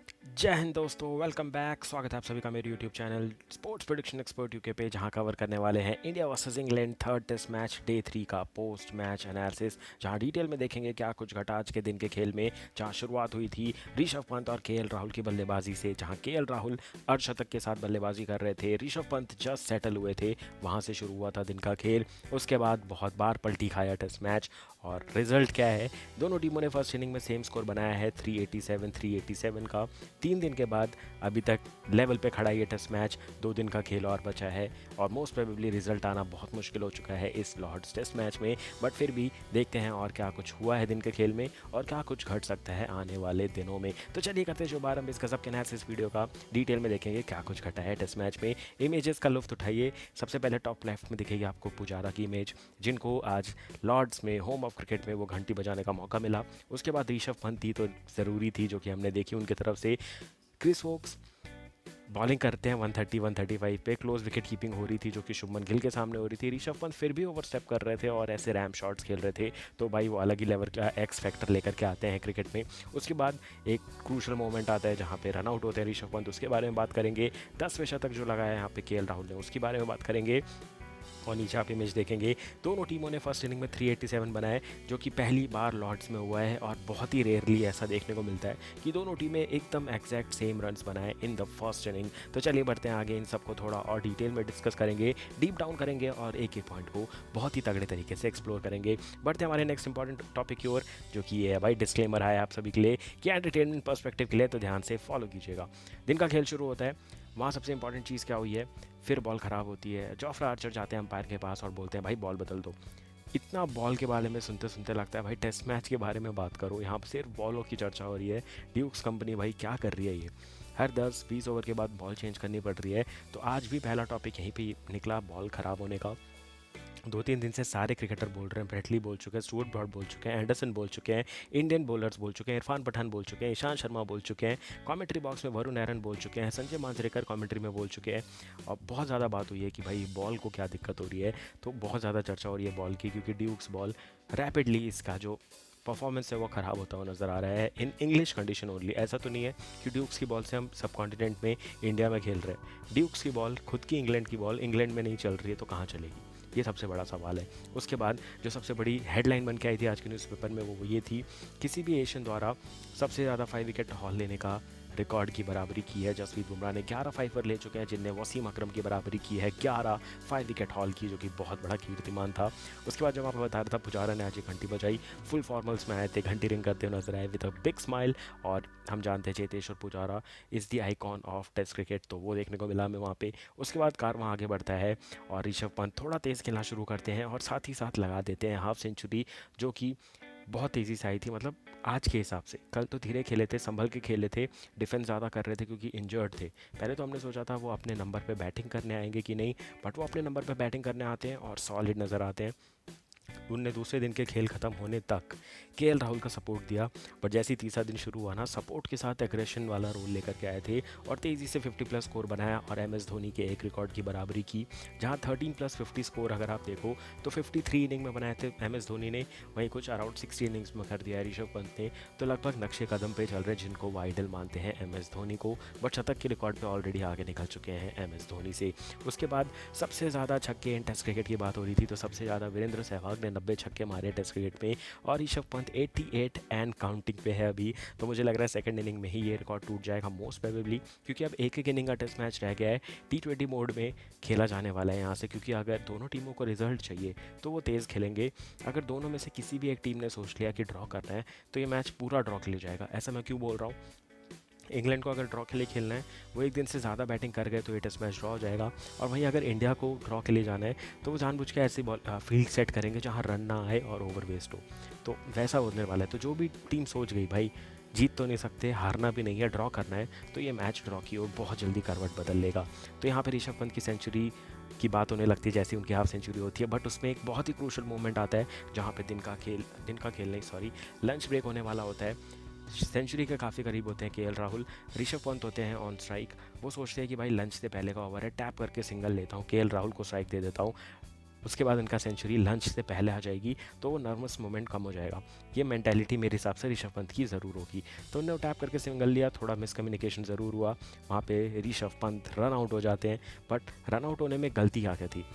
जय हिंद दोस्तों, welcome back. स्वागत है आप सभी का मेरे YouTube channel sports prediction expert UK पे, जहां कवर करने वाले हैं India versus England third test match day 3 का पोस्ट मैच एनालिसिस, जहां डिटेल में देखेंगे क्या कुछ घटा आज के दिन के खेल में। जहां शुरुआत हुई थी ऋषभ पंत और केएल राहुल की बल्लेबाजी से, जहां केएल राहुल अर्धशतक के साथ बल्लेबाजी कर रहे थे, ऋषभ पंत जस्ट सेटल हुए थे, वहां से शुरू हुआ था दिन का खेल। उसके बाद बहुत बार पलटी खाया टेस्ट मैच, और रिजल्ट क्या है? दोनों टीमों ने फर्स्ट इनिंग में सेम स्कोर बनाया है 387 का। 3 दिन के बाद अभी तक लेवल पे खड़ा ये टेस्ट मैच, 2 दिन का खेल और बचा है, और मोस्ट प्रोबेबली रिजल्ट आना बहुत मुश्किल हो चुका है इस लॉर्ड्स टेस्ट मैच में। बट फिर भी देखते हैं और क्या कुछ हुआ है दिन के खेल में, और क्या कुछ घट सकता है आने वाले दिनों में। तो चलिए करते हैं शुभारंभ इस गजब के एनालिसिस वीडियो का। डिटेल में देखेंगे क्या कुछ घटा है टेस्ट मैच में, इमेजेस का लुफ्त उठाइए। सबसे पहले टॉप लेफ्ट में दिखेगी आपको पुजारा की इमेज, जिनको आज लॉर्ड्स में होम ऑफ क्रिकेट में वो घंटी बजाने का मौका मिला। उसके बाद ऋषभ पंत थी तो ज़रूरी थी, जो कि हमने देखी उनकी तरफ से। क्रिस वोक्स बॉलिंग करते हैं 130 135 पे, क्लोज विकेट कीपिंग हो रही थी जो कि शुभमन गिल के सामने हो रही थी। ऋषभ पंत फिर भी ओवर स्टेप कर रहे थे और ऐसे रैम शॉट्स खेल रहे थे, तो भाई वो अलग ही लेवल का एक्स फैक्टर लेकर के आते हैं क्रिकेट में। उसके बाद एक क्रूशल मोमेंट आता है जहाँ पे रन आउट होते हैं ऋषभ पंत, उसके बारे में बात करेंगे। 10वें शतक जो लगाया है यहाँ पे केएल राहुल ने, उसके बारे में बात करेंगे। और नीचे आप इमेज देखेंगे, दोनों टीमों ने फर्स्ट इनिंग में 387 बनाए, जो कि पहली बार लॉर्ड्स में हुआ है, और बहुत ही रेयरली ऐसा देखने को मिलता है कि दोनों टीमें एकदम एग्जैक्ट सेम रन्स बनाए इन द फर्स्ट इनिंग। तो चलिए बढ़ते हैं आगे, इन सबको थोड़ा और डिटेल में डिस्कस करेंगे, डीप डाउन करेंगे, और एक एक पॉइंट को बहुत ही तगड़े तरीके से एक्सप्लोर करेंगे। बढ़ते हैं हमारे नेक्स्ट इंपॉर्टेंट टॉपिक की ओर, जो कि ये है भाई डिस्क्लेमर है आप सभी के लिए कि एंटरटेनमेंट पर्सपेक्टिव के लिए, तो ध्यान से फॉलो कीजिएगा। दिन का खेल शुरू होता है, वहाँ सबसे इंपॉर्टेंट चीज़ क्या हुई है? फिर बॉल ख़राब होती है, जोफ्रा आर्चर जाते हैं अंपायर के पास और बोलते हैं भाई बॉल बदल दो। इतना बॉल के बारे में सुनते सुनते लगता है भाई टेस्ट मैच के बारे में बात करो, यहाँ पर सिर्फ बॉलों की चर्चा हो रही है। ड्यूक्स कंपनी भाई क्या कर रही है ये? हर 10-20 ओवर के बाद बॉल चेंज करनी पड़ रही है। तो आज भी पहला टॉपिक यहीं पे निकला, बॉल ख़राब होने का। 2-3 दिन से सारे क्रिकेटर बोल रहे हैं, ब्रेटली बोल चुके हैं, स्टुअर्ट ब्रॉड बोल चुके हैं, एंडरसन बोल चुके हैं, इंडियन बॉलर्स बोल चुके हैं, इरफान पठान बोल चुके हैं, ईशांत शर्मा बोल चुके हैं, कमेंट्री बॉक्स में वरुण एरन बोल चुके हैं, संजय मांजरेकर कमेंट्री में बोल चुके हैं। और बहुत ज़्यादा बात हुई है कि भाई बॉल को क्या दिक्कत हो रही है, तो बहुत ज़्यादा चर्चा हो रही है बॉल की, क्योंकि ड्यूक्स बॉल रैपिडली इसका जो परफॉर्मेंस है वो ख़राब होता हुआ नज़र आ रहा है इन इंग्लिश कंडीशन ओनली। ऐसा तो नहीं है कि ड्यूक्स की बॉल से हम सब कॉन्टिनेंट में इंडिया में खेल रहे हैं। ड्यूक्स की बॉल, खुद की इंग्लैंड की बॉल इंग्लैंड में नहीं चल रही है, तो कहाँ चलेगी? ये सबसे बड़ा सवाल है। उसके बाद जो सबसे बड़ी हेडलाइन बन के आई थी आज के न्यूज़पेपर में, वो ये थी, किसी भी एशियन द्वारा सबसे ज़्यादा 5 विकेट हॉल लेने का रिकॉर्ड की बराबरी की है जसप्रीत बुमराह ने। 11 फाइवर ले चुके हैं, जिनने वसीम अकरम की बराबरी की है 11 5 विकेट हॉल की, जो कि बहुत बड़ा कीर्तिमान था। उसके बाद जब आपको बता रहा था, पुजारा ने आज एक घंटी बजाई, फुल फॉर्मल्स में आए थे, घंटी रिंग करते हुए नजर आए विद अ बिग स्माइल। और हम जानते हैं Cheteshwar Pujara is the icon of test cricket, तो वो देखने को मिला हमें वहाँ पे। उसके बाद कारवां आगे बढ़ता है और ऋषभ पंत थोड़ा तेज़ खेलना शुरू करते हैं, और साथ ही साथ लगा देते हैं हाफ सेंचुरी, जो कि बहुत तेज़ी से आई थी। मतलब आज के हिसाब से, कल तो धीरे खेले थे, संभल के खेले थे, डिफेंस ज़्यादा कर रहे थे क्योंकि इंजर्ड थे। पहले तो हमने सोचा था वो अपने नंबर पे बैटिंग करने आएंगे कि नहीं, बट वो अपने नंबर पे बैटिंग करने आते हैं और सॉलिड नज़र आते हैं। उनने दूसरे दिन के खेल खत्म होने तक केएल राहुल का सपोर्ट दिया, बट जैसे ही तीसरा दिन शुरू हुआ ना, सपोर्ट के साथ एग्रेशन वाला रोल लेकर के आए थे, और तेज़ी से 50+ स्कोर बनाया और एमएस धोनी के एक रिकॉर्ड की बराबरी की। जहां 13+50 स्कोर अगर आप देखो तो 53 इनिंग में बनाए थे एमएस धोनी ने, वहीं कुछ अराउंड 60 इनिंग्स में कर दिया है ऋषभ पंत ने। तो लगभग नक्शे कदम पे चल रहे हैं जिनको वो आइडल मानते हैं एमएस धोनी को, बट शतक के रिकॉर्ड पे ऑलरेडी आगे निकल चुके हैं एमएस धोनी से। उसके बाद सबसे ज़्यादा छक्के इन टेस्ट क्रिकेट की बात हो रही थी, तो सबसे ज़्यादा वीरेंद्र सहवाग ने 90 छक्के मारे टेस्ट क्रिकेट में, और ऋषभ पंत 88 एंड काउंटिंग पे है अभी। तो मुझे लग रहा है सेकंड इनिंग में ही ये रिकॉर्ड टूट जाएगा मोस्ट प्रोबेबली, क्योंकि अब एक एक इनिंग का टेस्ट मैच रह गया है। T20 मोड में खेला जाने वाला है यहाँ से, क्योंकि अगर दोनों टीमों को रिजल्ट चाहिए तो वो तेज़ खेलेंगे। अगर दोनों में से किसी भी एक टीम ने सोच लिया कि ड्रॉ करना है, तो ये मैच पूरा ड्रॉ के लिए जाएगा। ऐसा मैं क्यों बोल रहा हूँ? इंग्लैंड को अगर ड्रॉ के लिए खेलना है, वो एक दिन से ज़्यादा बैटिंग कर गए तो ये टेस्ट मैच ड्रॉ हो जाएगा। और वहीं अगर इंडिया को ड्रॉ के लिए जाना है, तो वो जानबूझ के ऐसी बॉल फील्ड सेट करेंगे जहाँ रन ना आए और ओवर वेस्ट हो। तो वैसा होने वाला है। तो जो भी टीम सोच गई भाई जीत तो नहीं सकते, हारना भी नहीं है, ड्रॉ करना है, तो ये मैच ड्रॉ की ओर बहुत जल्दी करवट बदल लेगा। तो यहाँ पर ऋषभ पंत की सेंचुरी की बात होने लगती है जैसी उनकी हाफ सेंचुरी होती है, बट उसमें एक बहुत ही क्रूशल मोमेंट आता है जहाँ पे दिन का खेल नहीं, सॉरी, लंच ब्रेक होने वाला होता है। सेंचुरी के काफ़ी करीब होते हैं केएल राहुल, ऋषभ पंत होते हैं ऑन स्ट्राइक। वो सोचते हैं कि भाई लंच से पहले का ओवर है, टैप करके सिंगल लेता हूँ, केएल राहुल को स्ट्राइक दे देता हूँ। उसके बाद उनका सेंचुरी लंच से पहले आ जाएगी, तो वो नर्वस मोमेंट कम हो जाएगा। ये मेंटालिटी मेरे हिसाब से ऋषभ पंत की ज़रूर होगी। तो उन्होंने टैप करके सिंगल लिया, थोड़ा मिसकम्युनिकेशन ज़रूर हुआ वहाँ पे, ऋषभ पंत रन आउट हो जाते हैं। बट रन आउट होने में गलती क्या थी?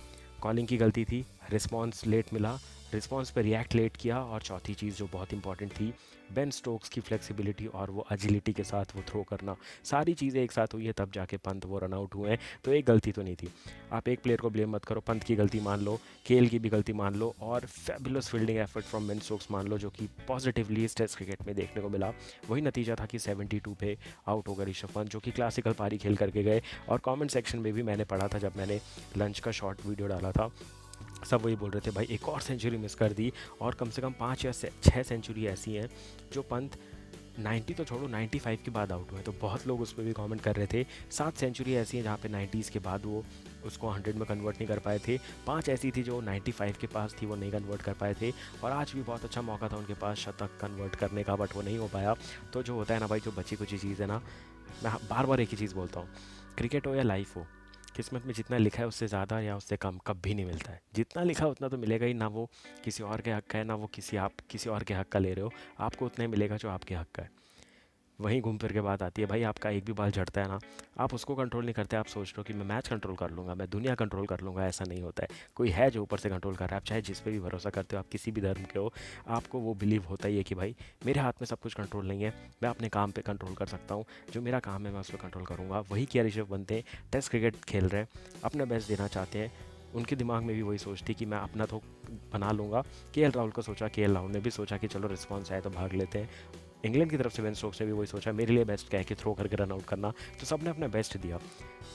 कॉलिंग की गलती थी, रिस्पॉन्स लेट मिला, रिस्पॉन्स पे रिएक्ट लेट किया, और चौथी चीज़ जो बहुत इंपॉर्टेंट थी, बेन स्टोक्स की फ्लेक्सिबिलिटी और वो एजिलिटी के साथ वो थ्रो करना, सारी चीज़ें एक साथ हुई है तब जाके पंत वो रन आउट हुए हैं। तो एक गलती तो नहीं थी। आप एक प्लेयर को ब्लेम मत करो, पंत की गलती मान लो, केएल की भी गलती मान लो, और fabulous fielding effort from Ben Stokes मान लो, जो कि पॉजिटिवली इस टेस्ट क्रिकेट में देखने को मिला। वही नतीजा था कि 72 पे आउट हो गए ऋषभ पंत, जो कि क्लासिकल पारी खेल करके गए। और कमेंट सेक्शन में भी मैंने पढ़ा था, जब मैंने लंच का शॉर्ट वीडियो डाला था, सब वही बोल रहे थे, भाई एक और सेंचुरी मिस कर दी, और कम से कम 5 या 6 सेंचुरी ऐसी हैं जो पंत 90 तो छोड़ो 95 के बाद आउट हुए। तो बहुत लोग उस पर भी कमेंट कर रहे थे। 7 सेंचुरी ऐसी हैं जहाँ पे 90s के बाद वो उसको 100 में कन्वर्ट नहीं कर पाए थे। 5 ऐसी थी जो 95 के पास थी, वो नहीं कन्वर्ट कर पाए थे। और आज भी बहुत अच्छा मौका था उनके पास शतक कन्वर्ट करने का, बट वो नहीं हो पाया। तो जो होता है ना भाई, जो बची कुची चीज़ है ना, मैं बार बार एक ही चीज़ बोलता हूँ, क्रिकेट हो या लाइफ हो, किस्मत में जितना लिखा है उससे ज़्यादा या उससे कम कभी नहीं मिलता है। जितना लिखा है उतना तो मिलेगा ही ना, वो किसी और के हक का है ना वो किसी और के हक का ले रहे हो। आपको उतना ही मिलेगा जो आपके हक का है। वहीं घूम फिर के बात आती है भाई, आपका एक भी बाल झड़ता है ना, आप उसको कंट्रोल नहीं करते, आप सोच रहे हो कि मैं मैच कंट्रोल कर लूँगा, मैं दुनिया कंट्रोल कर लूँगा। ऐसा नहीं होता है, कोई है जो ऊपर से कंट्रोल कर रहा है। आप चाहे जिस पे भी भरोसा करते हो, आप किसी भी धर्म के हो, आपको वो बिलीव होता ही है कि भाई मेरे हाथ में सब कुछ कंट्रोल नहीं है, मैं अपने काम पे कंट्रोल कर सकता हूँ, जो मेरा काम है मैं उस पर कंट्रोल करूँगा। वही किया ऋषभ पंत हैं, टेस्ट क्रिकेट खेल रहे हैं, अपना बेस्ट देना चाहते हैं। उनके दिमाग में भी वही सोच थी कि मैं अपना तो बना लूँगा। केएल राहुल को सोचा, केएल राहुल ने भी सोचा कि चलो रिस्पॉन्स आए तो भाग लेते हैं। इंग्लैंड की तरफ से बेन स्टोक्स ने भी वही सोचा, मेरे लिए बेस्ट क्या है कि थ्रो करके रन आउट करना। तो सब ने अपना बेस्ट दिया।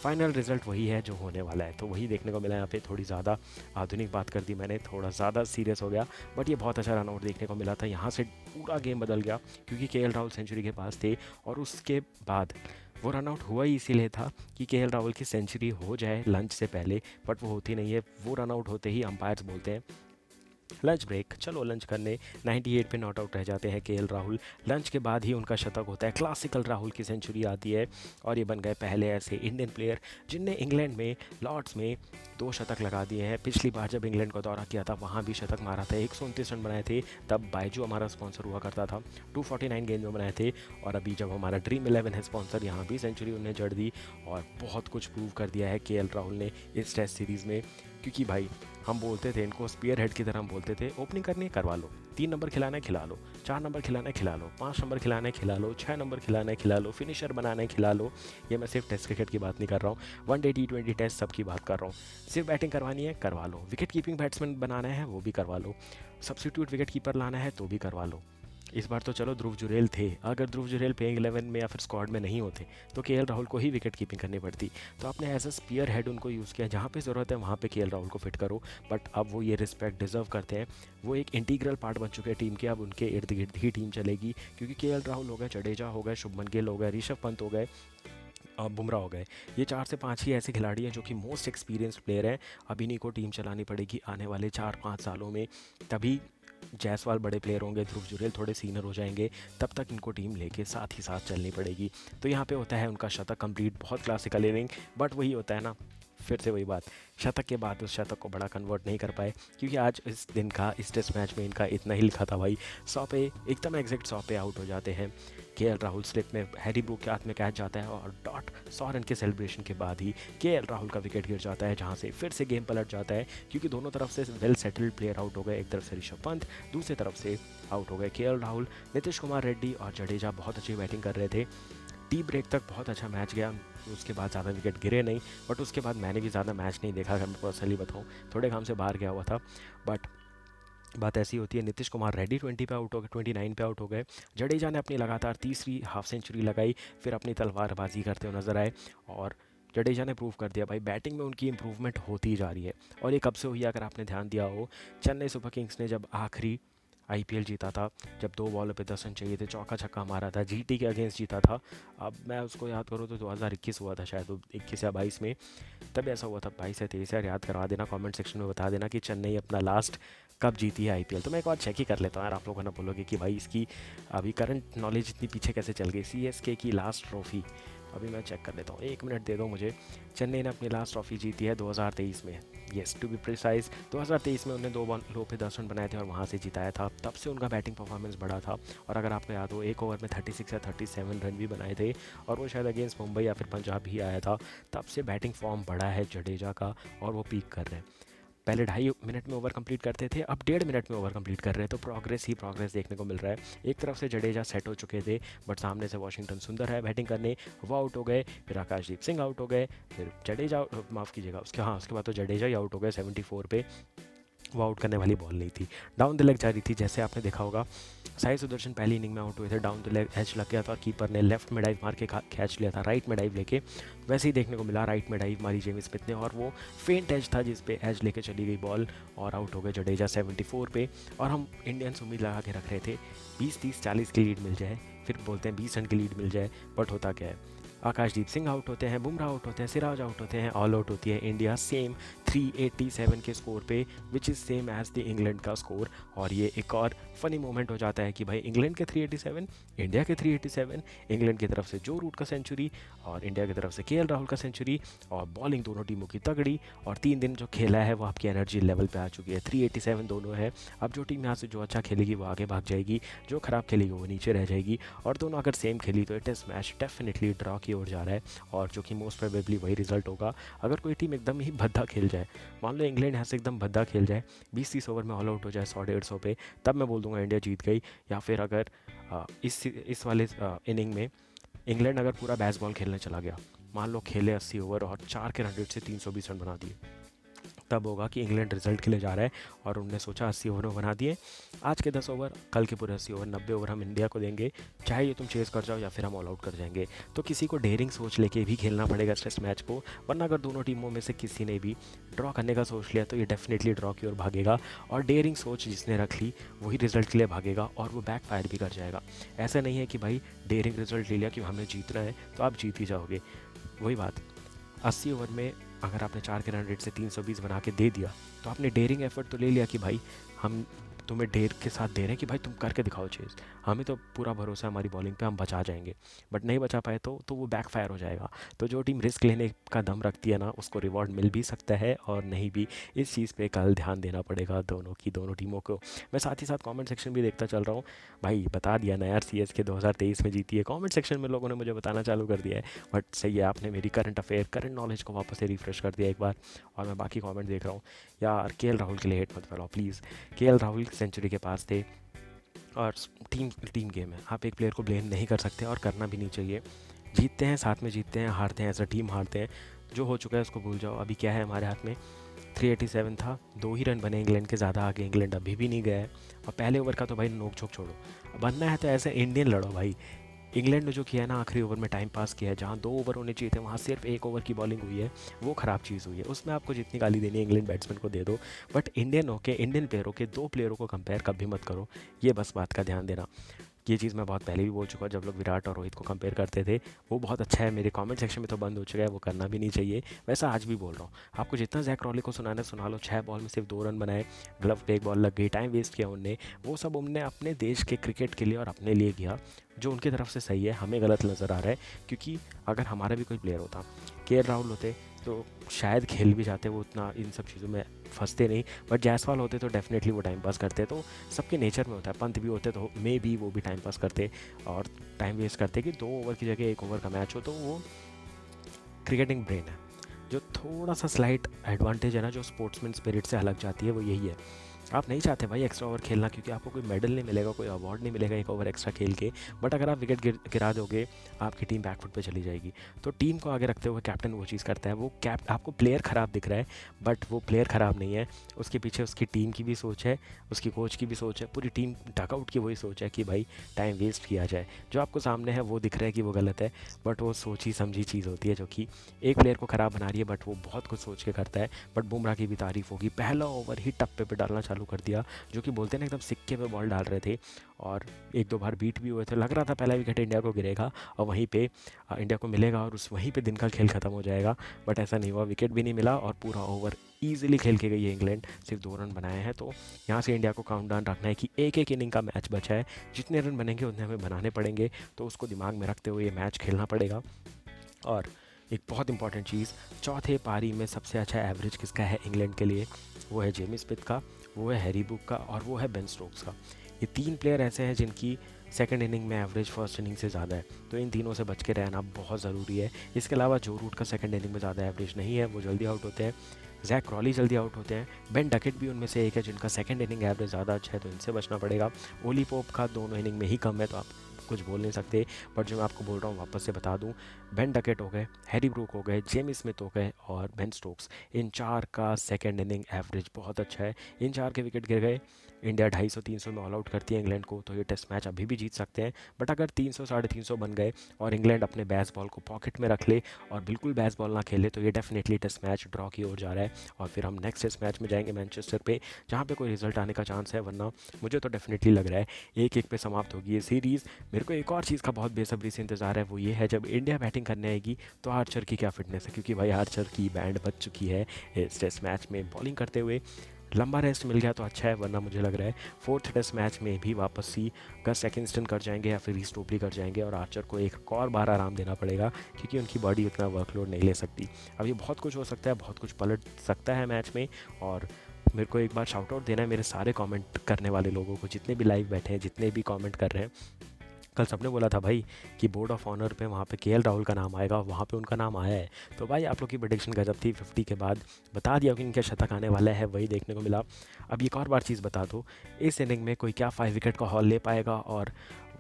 फाइनल रिजल्ट वही है जो होने वाला है, तो वही देखने को मिला। यहाँ पे थोड़ी ज़्यादा आधुनिक बात कर दी मैंने, थोड़ा ज़्यादा सीरियस हो गया, बट ये बहुत अच्छा रन आउट देखने को मिला था। यहाँ से पूरा गेम बदल गया, क्योंकि केएल राहुल सेंचुरी के पास थे, और उसके बाद वो रन आउट हुआ ही इसीलिए था कि केएल राहुल की सेंचुरी हो जाए लंच से पहले, बट वो होती नहीं है। वो रन आउट होते ही अंपायर्स बोलते हैं लंच ब्रेक, चलो लंच करने। 98 पे नॉट आउट रह जाते हैं केएल राहुल। लंच के बाद ही उनका शतक होता है, क्लासिकल राहुल की सेंचुरी आती है, और ये बन गए पहले ऐसे इंडियन प्लेयर जिनने इंग्लैंड में लॉर्ड्स में 2 शतक लगा दिए हैं। पिछली बार जब इंग्लैंड को दौरा किया था वहाँ भी शतक मारा था, 129 रन बनाए थे, तब बायजू हमारा स्पॉन्सर हुआ करता था, 249 गेंद में बनाए थे। और अभी जब हमारा ड्रीम 11 है स्पॉन्सर, यहाँ भी सेंचुरी उन्हें जड़ दी, और बहुत कुछ प्रूव कर दिया है केएल राहुल ने इस टेस्ट सीरीज़ में। क्योंकि भाई हम बोलते थे इनको स्पीयर हेड की तरह, हम बोलते थे ओपनिंग करनी है करवा लो, 3 नंबर खिलाना है खिला लो, 4 नंबर खिलाना है खिला लो, 5 नंबर खिलाना है खिला लो, 6 नंबर खिलाना है खिला लो, फिनिशर बनाना है खिला लो। ये मैं सिर्फ टेस्ट क्रिकेट की बात नहीं कर रहा हूँ, वनडे T20 टेस्ट सबकी बात कर रहा हूँ। सिर्फ बैटिंग करवानी है करवा लो, विकेट कीपिंग बैट्समैन बनाना है वो भी करवा लो, सब्सिट्यूट विकेट कीपर लाना है तो भी करवा लो। इस बार तो चलो ध्रुव जुरेल थे, अगर ध्रुव जुरेल प्लेइंग 11 में या फिर स्क्वाड में नहीं होते तो केएल राहुल को ही विकेट कीपिंग करनी पड़ती। तो आपने एज अ स्पीयर हेड उनको यूज़ किया, जहाँ पे ज़रूरत है वहाँ पे केएल राहुल को फिट करो। बट अब वो ये रिस्पेक्ट डिजर्व करते हैं, वो एक इंटीग्रल पार्ट बन चुके हैं टीम के, अब उनके इर्द गिर्द ही टीम चलेगी। क्योंकि केएल राहुल हो गए, जडेजा हो गए, शुभमन गिल हो गए, ऋषभ पंत हो गए, बुमराह हो गए, ये 4 से 5 ही ऐसे खिलाड़ी हैं जो कि मोस्ट एक्सपीरियंस्ड प्लेयर हैं। अब इन्हीं को टीम चलानी पड़ेगी आने वाले 4-5 सालों में, तभी जायसवाल बड़े प्लेयर होंगे, ध्रुव जुरेल थोड़े सीनियर हो जाएंगे, तब तक इनको टीम लेके साथ ही साथ चलनी पड़ेगी। तो यहाँ पे होता है उनका शतक कंप्लीट, बहुत क्लासिकल इनिंग, बट वही होता है ना, फिर से वही बात, शतक के बाद उस शतक को बड़ा कन्वर्ट नहीं कर पाए। क्योंकि आज इस दिन का इस टेस्ट मैच में इनका इतना ही लिखा था भाई, 100 पे एकदम एग्जैक्ट 100 पे आउट हो जाते हैं। केएल राहुल स्लिप में हैरी ब्रूक के हाथ में कैच जाता है, और डॉट 100 रन के सेलिब्रेशन के बाद ही केएल राहुल का विकेट गिर जाता है, जहां से फिर से गेम पलट जाता है। क्योंकि दोनों तरफ से वेल सेटल्ड प्लेयर आउट हो गए, एक तरफ से ऋषभ पंत, दूसरी तरफ से आउट हो गए केएल राहुल। नीतीश कुमार रेड्डी और जडेजा बहुत अच्छी बैटिंग कर रहे थे, टी ब्रेक तक बहुत अच्छा मैच गया, उसके बाद ज़्यादा विकेट गिरे नहीं। बट उसके बाद मैंने भी ज़्यादा मैच नहीं देखा, अगर मैं पर्सनली बताऊँ, थोड़े काम से बाहर गया हुआ था। बट बात ऐसी होती है, नीतीश कुमार रेड्डी 20 पे आउट हो गए, 29 पे आउट हो गए, जडेजा ने अपनी लगातार तीसरी हाफ सेंचुरी लगाई, फिर अपनी तलवारबाजी करते हुए नजर आए, और जडेजा ने प्रूव कर दिया भाई बैटिंग में उनकी इंप्रूवमेंट होती जा रही है। और ये कब से हुई है, अगर आपने ध्यान दिया हो, चेन्नई सुपर किंग्स ने जब आखिरी आईपीएल जीता था, जब 2 बॉलों पे 10 रन चाहिए थे, चौका छक्का मारा था, जीटी के अगेंस्ट जीता था। अब मैं उसको याद करूँ तो 2021 हुआ था शायद, 21 या 22 में, तब ऐसा हुआ था। 22 या 23 यार, याद करवा देना, कमेंट सेक्शन में बता देना कि चेन्नई अपना लास्ट कब जीती है आईपीएल। तो मैं एक बार चेक ही कर लेता हूँ यार, आप लोगों ने बोलोगे कि भाई इसकी अभी करंट नॉलेज इतनी पीछे कैसे चल गई। सीएसके की लास्ट ट्रॉफी अभी मैं चेक कर लेता हूँ, 1 मिनट दे दो मुझे। चेन्नई ने अपनी लास्ट ट्रॉफी जीती है 2023 में, येस टू बी प्रिसाइज 2023 में उन्होंने 2 बॉलों पे 10 रन बनाए थे और वहाँ से जिताया था। तब से उनका बैटिंग परफॉर्मेंस बढ़ा था। और अगर आपको याद हो, एक ओवर में 36 या 37 रन भी बनाए थे, और वो शायद अगेंस्ट मुंबई या फिर पंजाब ही आया था। तब से बैटिंग फॉर्म बढ़ा है जडेजा का, और वो पीक कर रहे हैं। पहले 2.5 मिनट में ओवर कंप्लीट करते थे, अब 1.5 मिनट में ओवर कंप्लीट कर रहे हैं, तो प्रोग्रेस ही प्रोग्रेस देखने को मिल रहा है। एक तरफ से जडेजा सेट हो चुके थे, बट सामने से वॉशिंगटन सुंदर है बैटिंग करने, वो आउट हो गए। फिर आकाशदीप सिंह आउट हो गए, फिर जडेजा, माफ़ कीजिएगा, उसके बाद तो जडेजा ही आउट हो गए 74 पे। वो आउट करने वाली बॉल नहीं थी, डाउन द लेग जा रही थी, जैसे आपने देखा होगा। साई सुदर्शन पहली इनिंग में आउट हुए थे, डाउन द लेग एज लग गया था, कीपर ने लेफ्ट में डाइव मार के कैच लिया था, राइट में डाइव लेके। वैसे ही देखने को मिला, राइट में डाइव मारी जेम्स स्मिथ ने, और वो फेंट एज था जिस पे एज लेके चली गई बॉल, और आउट हो गए जडेजा 74 पे। और हम इंडियंस उम्मीद लगा के रख रहे थे 20-30-40 की लीड मिल जाए, फिर बोलते हैं 20 रन की लीड मिल जाए, बट होता क्या है, आकाशदीप सिंह आउट होते हैं, बुमराह आउट होते हैं, सिराज आउट होते हैं, ऑल आउट होती है इंडिया सेम 387 के स्कोर पे, which is same as the England का स्कोर। और ये एक और फनी मोमेंट हो जाता है कि भाई इंग्लैंड के 387, इंडिया के 387, इंग्लैंड की तरफ से जो रूट का सेंचुरी और इंडिया की तरफ से के राहुल का सेंचुरी, और बॉलिंग दोनों टीमों की तगड़ी। और 3 दिन जो खेला है वो आपकी एनर्जी लेवल पे आ चुकी है, 387 दोनों है। अब जो टीम यहाँ से जो अच्छा खेलेगी वो आगे भाग जाएगी, जो ख़राब खेलेगी वो नीचे रह जाएगी। और दोनों अगर सेम खेली तो टेस्ट मैच डेफिनेटली ड्रॉ की ओर जा रहा है, और जो कि मोस्ट प्रोबेबली वही रिजल्ट होगा। अगर कोई टीम एकदम ही भद्दा खेल जाए, मान लो इंग्लैंड यहाँ से एकदम भद्दा खेल जाए, 20-30 ओवर में ऑल आउट हो जाए 100-150 पे, तब मैं बोल दूंगा इंडिया जीत गई। या फिर अगर इस वाले इनिंग में इंग्लैंड अगर पूरा बैस बॉल खेलने चला गया, मान लो खेले 80 ओवर और 4 के 100 से 320 रन बना दिए, तब होगा कि इंग्लैंड रिजल्ट के लिए जा रहा है। और उनने सोचा 80 ओवर में बना दिए, आज के 10 ओवर, कल के पूरे 80 ओवर, 90 ओवर हम इंडिया को देंगे, चाहे ये तुम चेस कर जाओ या फिर हम ऑल आउट कर जाएंगे। तो किसी को डेयरिंग सोच लेके भी खेलना पड़ेगा इस टेस्ट मैच को, वरना अगर दोनों टीमों में से किसी ने भी ड्रॉ करने का सोच लिया तो ये डेफिनेटली ड्रॉ की ओर भागेगा। और डेयरिंग सोच जिसने रख ली वही रिजल्ट के लिए भागेगा, और वो बैक फायर भी कर जाएगा। ऐसा नहीं है कि भाई डेयरिंग रिजल्ट ले लिया कि हमें जीतना है तो आप जीत ही जाओगे। वही बात, 80 ओवर में अगर आपने 4 के रन रेट से 320 बना के दे दिया, तो आपने डेयरिंग एफर्ट तो ले लिया कि भाई हम तुम्हें डेयर के साथ दे रहे हैं कि भाई तुम करके दिखाओ चेज़, हमें तो पूरा भरोसा है हमारी बॉलिंग पे, हम बचा जाएंगे। बट नहीं बचा पाए तो वो बैकफायर हो जाएगा। तो जो टीम रिस्क लेने का दम रखती है ना, उसको रिवॉर्ड मिल भी सकता है और नहीं भी। इस चीज़ पे कल ध्यान देना पड़ेगा दोनों टीमों को। मैं साथ ही साथ कमेंट सेक्शन भी देखता चल रहा हूँ, भाई बता दिया ना यार, CSK 2023 में जीती है, कमेंट सेक्शन में लोगों ने मुझे बताना चालू कर दिया है। बट सही है, आपने मेरी करंट अफेयर, करंट नॉलेज को वापस से रिफ्रेश कर दिया एक बार। और मैं बाकी कमेंट देख रहा हूँ, यार KL राहुल के लिए हेट मत फैलाओ प्लीज़। KL राहुल सेंचुरी के पास थे, और टीम टीम गेम है, आप एक प्लेयर को ब्लेम नहीं कर सकते और करना भी नहीं चाहिए। जीतते हैं साथ में, जीतते हैं, हारते हैं एज अ टीम हारते हैं। जो हो चुका है उसको भूल जाओ, अभी क्या है हमारे हाथ में। 387 था, 2 ही रन बने इंग्लैंड के, ज़्यादा आगे इंग्लैंड अभी भी नहीं गया है। और पहले ओवर का तो भाई नोक झोंक छोड़ो, बनना है तो ऐसे इंडियन लड़ो भाई। इंग्लैंड ने जो किया है ना, आखिरी ओवर में टाइम पास किया है, जहाँ 2 ओवर होने चाहिए थे वहाँ सिर्फ 1 ओवर की बॉलिंग हुई है, वो ख़राब चीज़ हुई है। उसमें आपको जितनी गाली देनी है इंग्लैंड बैट्समैन को दे दो, बट इंडियन प्लेयरों के 2 प्लेयरों को कंपेयर कभी मत करो, ये बस बात का ध्यान देना। ये चीज़ मैं बहुत पहले भी बोल चुका हूँ, जब लोग विराट और रोहित को कंपेयर करते थे। वो बहुत अच्छा है, मेरे कमेंट सेक्शन में तो बंद हो चुका है, वो करना भी नहीं चाहिए। वैसा आज भी बोल रहा हूँ, आपको जितना जैक रॉली को सुनाना है सुना लो, 6 बॉल में सिर्फ 2 रन बनाए, ग्लव पे एक बॉल लग गई, टाइम वेस्ट किया उनने। वो सब उनने अपने देश के क्रिकेट के लिए और अपने लिए किया, जो उनकी तरफ से सही है। हमें गलत नज़र आ रहा है, क्योंकि अगर हमारा भी कोई प्लेयर होता, KL राहुल होते, तो शायद खेल भी जाते, वो उतना इन सब चीज़ों में फंसते नहीं। बट जायसवाल होते तो डेफिनेटली वो टाइम पास करते, तो सबके नेचर में होता है। पंत भी होते तो मे भी वो भी टाइम पास करते और टाइम वेस्ट करते, कि 2 ओवर की जगह 1 ओवर का मैच हो। तो वो क्रिकेटिंग ब्रेन है, जो थोड़ा सा स्लाइट एडवांटेज है ना, जो स्पोर्ट्समैन स्पिरिट से अलग जाती है, वो यही है। आप नहीं चाहते भाई एक्स्ट्रा ओवर खेलना, क्योंकि आपको कोई मेडल नहीं मिलेगा, कोई अवार्ड नहीं मिलेगा 1 ओवर एक्स्ट्रा खेल के। बट अगर आप विकेट गिरा दोगे, आपकी टीम बैकफुट पे चली जाएगी। तो टीम को आगे रखते हुए कैप्टन वो चीज़ करता है। वो आपको प्लेयर ख़राब दिख रहा है, बट वो प्लेयर ख़राब नहीं है, उसके पीछे उसकी टीम की भी सोच है, उसकी कोच की भी सोच है, पूरी टीम डकआउट की वही सोच है कि भाई टाइम वेस्ट किया जाए। जो आपको सामने है वो दिख रहा है कि वो गलत है, बट वो सोची समझी चीज़ होती है, जो कि एक प्लेयर को ख़राब बना रही है, बट वो बहुत कुछ सोच के करता है। बट बुमराह की भी तारीफ होगी, पहला ओवर ही टप्पे पे डालना चालू कर दिया, जो कि बोलते हैं ना एकदम सिक्के पे बॉल डाल रहे थे। और 1-2 बार बीट भी हुए थे, लग रहा था पहला विकेट इंडिया को गिरेगा और वहीं पे इंडिया को मिलेगा और उस वहीं पे दिन का खेल ख़त्म हो जाएगा। बट ऐसा नहीं हुआ, विकेट भी नहीं मिला और पूरा ओवर ईजिली खेल के गई है इंग्लैंड, सिर्फ 2 रन बनाए हैं। तो यहाँ से इंडिया को काउंटडाउन रखना है कि एक एक इनिंग का मैच बचा है, जितने रन बनेंगे उतने हमें बनाने पड़ेंगे। तो उसको दिमाग में रखते हुए ये मैच खेलना पड़ेगा। और एक बहुत इंपॉर्टेंट चीज़, चौथे पारी में सबसे अच्छा एवरेज किसका है इंग्लैंड के लिए? वो है जेमी स्मिथ का, वो है हैरी ब्रूक का और वो है बेन स्टोक्स का। ये तीन प्लेयर ऐसे हैं जिनकी सेकंड इनिंग में एवरेज फर्स्ट इनिंग से ज़्यादा है, तो इन तीनों से बच के रहना बहुत ज़रूरी है। इसके अलावा जो रूट का सेकंड इनिंग में ज़्यादा एवरेज नहीं है, वो जल्दी आउट होते हैं। जैक क्रॉली जल्दी आउट होते हैं। बेन डकेट भी उनमें से एक है जिनका सेकंड इनिंग एवरेज ज़्यादा अच्छा है, तो इनसे बचना पड़ेगा। ओली पोप का दोनों इनिंग में ही कम है, तो आप कुछ बोल नहीं सकते। बट जो मैं आपको बोल रहा हूँ वापस से बता दूँ, बेन डकेट हो गए, हैरी ब्रूक हो गए, जेमी स्मिथ हो गए और बेन स्टोक्स, इन चार का सेकंड इनिंग एवरेज बहुत अच्छा है। इन चार के विकेट गिर गए, इंडिया 250-300 में ऑल आउट करती है इंग्लैंड को, तो ये टेस्ट मैच अभी भी जीत सकते हैं। बट अगर 300 350 बन गए और इंग्लैंड अपने बैस बॉल को पॉकेट में रख ले और बिल्कुल बैस बॉल ना खेले, तो ये डेफिनेटली टेस्ट मैच ड्रॉ की ओर जा रहा है और फिर हम नेक्स्ट टेस्ट मैच में जाएंगे मैनचेस्टर पे, जहाँ पे कोई रिजल्ट आने का चांस है। वरना मुझे तो डेफिनेटली लग रहा है 1-1 पे समाप्त होगी ये सीरीज़। मेरे को एक और चीज़ का बहुत बेसब्री से इंतजार है, वो ये है जब इंडिया बैटिंग करने आएगी तो आर्चर की क्या फिटनेस है, क्योंकि भाई आर्चर की बैंड बज चुकी है इस टेस्ट मैच में बॉलिंग करते हुए। लंबा रेस्ट मिल गया तो अच्छा है, वरना मुझे लग रहा है फोर्थ टेस्ट मैच में भी वापस सी गर सेकिंस्टन कर जाएंगे या फिर रीस्टोपली कर जाएंगे और आर्चर को एक और बार आराम देना पड़ेगा, क्योंकि उनकी बॉडी उतना वर्कलोड नहीं ले सकती। अब ये बहुत कुछ हो सकता है, बहुत कुछ पलट सकता है मैच में। और मेरे को एक बार शाउट आउट देना है मेरे सारे कमेंट करने वाले लोगों को, जितने भी लाइव बैठे हैं, जितने भी कमेंट कर रहे हैं। कल सबने बोला था भाई कि बोर्ड ऑफ ऑनर पे वहाँ पे केएल राहुल का नाम आएगा, वहाँ पे उनका नाम आया है। तो भाई आप लोग की प्रेडिक्शन गजब थी, 50 के बाद बता दिया कि इनका शतक आने वाला है, वही देखने को मिला। अब एक और बार चीज़ बता दो, इस इनिंग में कोई क्या 5 विकेट का हॉल ले पाएगा और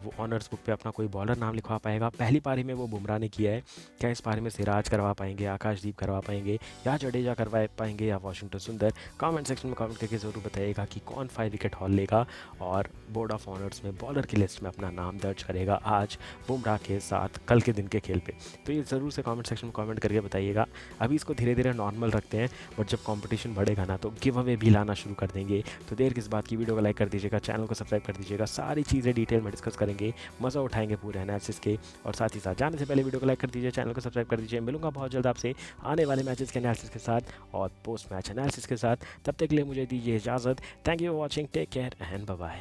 वो ऑनर्स बुक पे अपना कोई बॉलर नाम लिखवा पाएगा? पहली पारी में वो बुमराह ने किया है, क्या इस पारी में सिराज करवा पाएंगे, आकाशदीप करवा पाएंगे, या जडेजा करवा पाएंगे, या वाशिंगटन सुंदर? कमेंट सेक्शन में कमेंट करके ज़रूर बताइएगा कि कौन 5 विकेट हॉल लेगा और बोर्ड ऑफ ऑनर्स में बॉलर की लिस्ट में अपना नाम दर्ज करेगा आज बुमराह के साथ कल के दिन के खेल पे। तो ये ज़रूर से कमेंट सेक्शन में कमेंट करके बताइएगा। अभी इसको धीरे धीरे नॉर्मल रखते हैं, बट जब कंपटीशन बढ़ेगा ना तो गिव अवे भी लाना शुरू कर देंगे। तो देर किस बात की, वीडियो को लाइक कर दीजिएगा, चैनल को सब्सक्राइब कर दीजिएगा, सारी चीज़ें डिटेल में डिस्कस करेंगे, मज़ा उठाएंगे पूरे एनालिसिस के। और साथ ही साथ जाने से पहले वीडियो को लाइक कर दीजिए, चैनल को सब्सक्राइब कर दीजिए। मिलूंगा बहुत जल्द आपसे आने वाले मैचेस के एनालिसिस के साथ और पोस्ट मैच एनालिसिस के साथ। तब तक के लिए मुझे दीजिए इजाज़त। Thank you for watching, take care and bye bye.